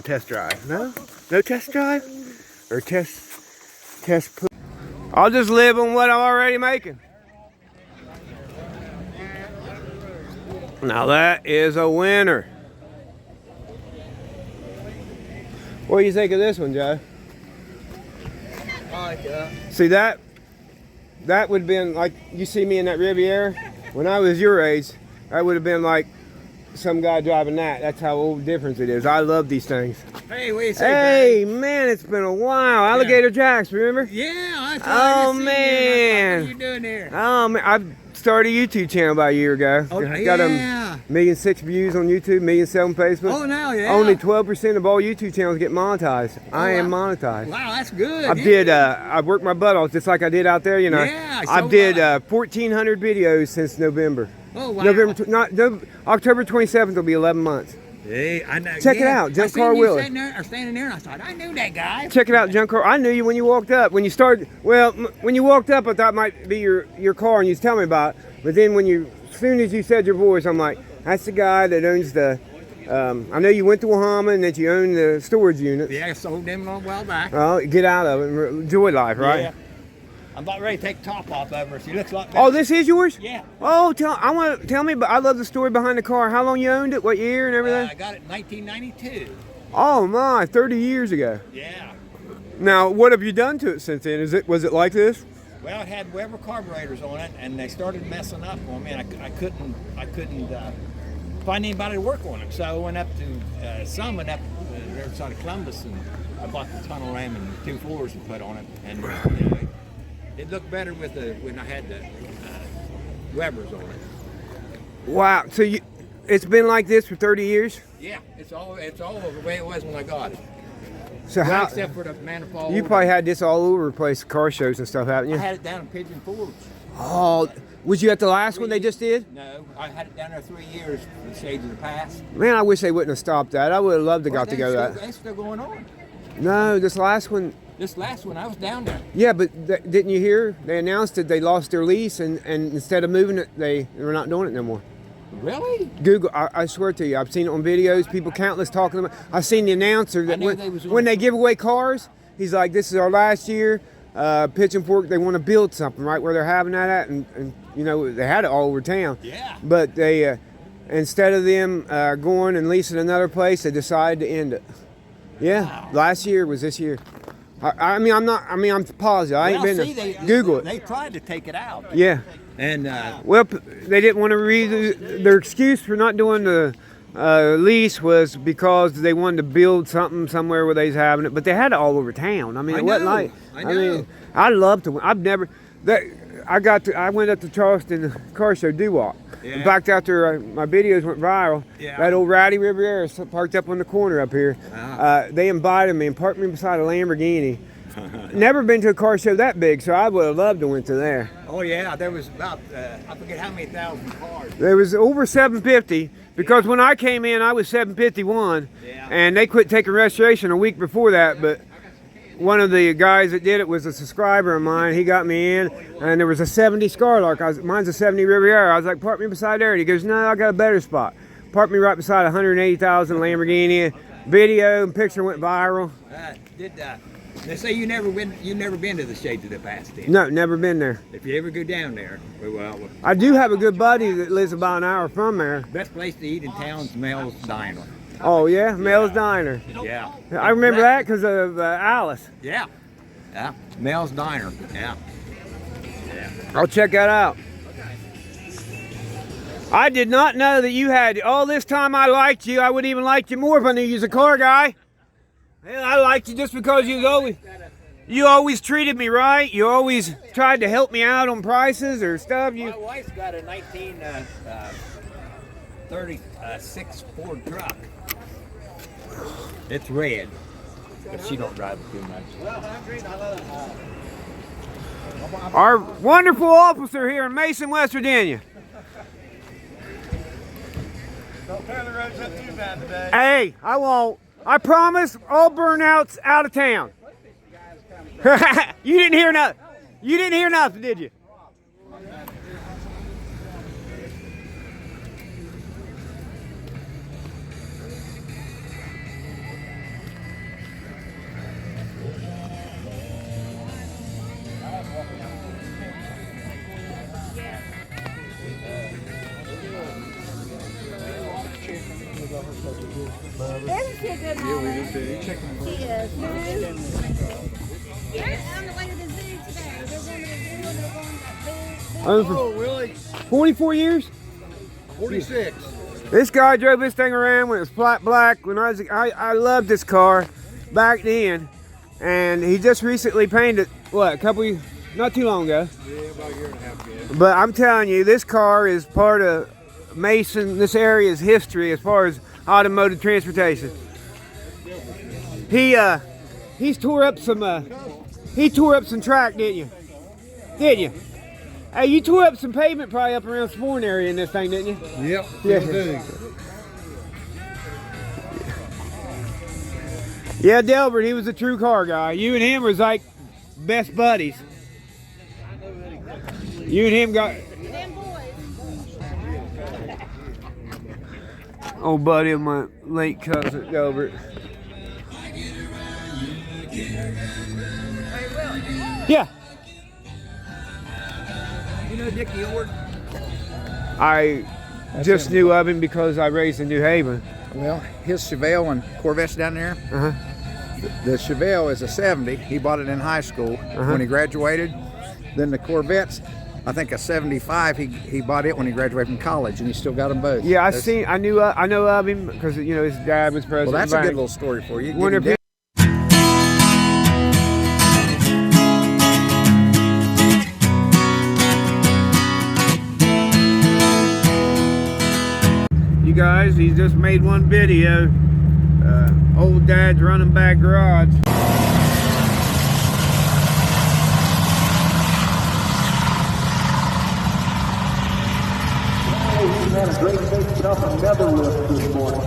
little test drive. No? No test drive? Or test poop? I'll just live on what I'm already making. Now that is a winner. What do you think of this one, Joe? I like that. See that? That would have been like, you see me in that Riviera? When I was your age, that would have been like some guy driving that. That's how old difference it is. I love these things. Hey, what do you say, Hey, Barry? man, it's been a while. Alligator Jacks, remember? Yeah, I Oh, man. What are you doing there? Oh, man, I started a YouTube channel about a year ago. Oh, Got yeah. 1,000,006 views on YouTube, 1,000,007 on Facebook. Oh, now, yeah. Only 12% of all YouTube channels get monetized. I am monetized. Wow, that's good. I've worked my butt off just like I did out there, you know. Yeah, I so did what? 1,400 videos since November. Oh, wow. October 27th will be 11 months. Hey, I know. Check it out, Junk Car Willie. Standing there, and I thought, I knew that guy. Check it out, Junk Car. I knew you when you walked up. When you started, well, when you walked up, I thought it might be your car, and you was telling me about it. But then as soon as you said your voice, I'm like, that's the guy that owns the. I know you went to Wahama and that you own the storage units. Yeah, I sold them a while back. Oh, get out of it and enjoy life, right? Yeah. I'm about ready to take the top off of her. She looks like that. Oh, this is yours? Yeah. Oh, tell me, but I love the story behind the car. How long you owned it? What year and everything? I got it in 1992. Oh my, 30 years ago. Yeah. Now, what have you done to it since then? Was it like this? Well, it had Weber carburetors on it, and they started messing up on me, and I couldn't find anybody to work on them. So I went up to Summit up the other side of Columbus, and I bought the tunnel ram and 2 floors and put on it, and it looked better when I had the Webers on it. Wow. So it's been like this for 30 years? Yeah, it's all the way it was when I got it. So Well, except for the manifold. You probably had this all over the place, car shows and stuff, haven't you? I had it down in Pigeon Forge. Oh, was you at the last one they just did? No, I had it down there 3 years for the Shades of the Past. Man, I wish they wouldn't have stopped that. I would have loved to got to go that. It's still going on. No, this last one. This last one, I was down there. Yeah, but didn't you hear? They announced that they lost their lease, and instead of moving it, they were not doing it no more. Really? Google, I swear to you, I've seen it on videos, people countless talking about. I've seen the announcer that when they give away cars, he's like, this is our last year. Pitch and Fork, they want to build something right where they're having that at, and you know, they had it all over town. Yeah. But they, instead of them going and leasing another place, they decided to end it. Yeah, wow. Last year was this year. I'm positive. I ain't been to Google it. They tried to take it out. Yeah. And well, they didn't want to read. Their excuse for not doing the lease was because they wanted to build something somewhere where they was having it, but they had it all over town. I mean, it wasn't like. I know. I love to. I've never. I went up to Charleston car show doo-wop. Yeah. In fact, after my videos went viral, that old Rowdy Riviera parked up on the corner up here. They invited me and parked me beside a Lamborghini. Never been to a car show that big, so I would have loved to went to there. Oh yeah, there was about I forget how many thousand cars. There was over 750 because when I came in, I was 751, and they quit taking registration a week before that. But one of the guys that did it was a subscriber of mine. He got me in, and there was a 70 Scarlark. Mine's a 70 Riviera. I was like, park me beside there. And he goes, no, I got a better spot. Park me right beside a 180,000 Lamborghini. Video and picture went viral. They say you never been to the Shades of the Past. Then. No, never been there. If you ever go down there, well, I do have a good buddy that lives about an hour from there. Best place to eat in town's Mel's Diner. Oh yeah, Mel's Diner. Yeah. I remember that because of Alice. Yeah. Yeah. Mel's Diner. Yeah. Yeah. I'll check that out. I did not know that you had all this time. I liked you. I would even like you more if I knew you was a car guy. Hell, I liked you just because you always treated me right. You always tried to help me out on prices or stuff. My wife's got a 1936 Ford truck. It's red, but she don't drive it too much. Our wonderful officer here in Mason, West Virginia. Don't tear the roads up too bad today. Hey, I won't. I promise all burnouts out of town. You didn't hear nothing. You didn't hear nothing, did you? Isn't she a good mama? She is. They're on the way to the zoo today. They're going to the zoo and they're going to the zoo. Oh, really? 44 years? 46. This guy drove this thing around when it was flat black. When I loved this car back then, and he just recently painted what, not too long ago. Yeah, about a year and a half ago. But I'm telling you, this car is part of this area's history as far as automotive transportation. He's tore up some track, didn't you? Hey, you tore up some pavement probably up around Sporn area in this thing, didn't you? Yep. Yeah. Yeah, Delbert, he was a true car guy. You and him was like best buddies. You and him got... Them boys. Old buddy of my late cousin, Delbert. Yeah. You know Dickie Ord? I just knew of him because I raised in New Haven. Well, his Chevelle and Corvette's down there. Uh-huh. The Chevelle is a 70. He bought it in high school when he graduated. Then the Corvette's, I think a 75. He bought it when he graduated from college, and he still got them both. Yeah, I know of him because his dad was president. Well, that's of a the good bank. little story for you. Wonder if Getting You guys, he just made one video. Old dad's running back garage. He had a great big jump and never lift this morning.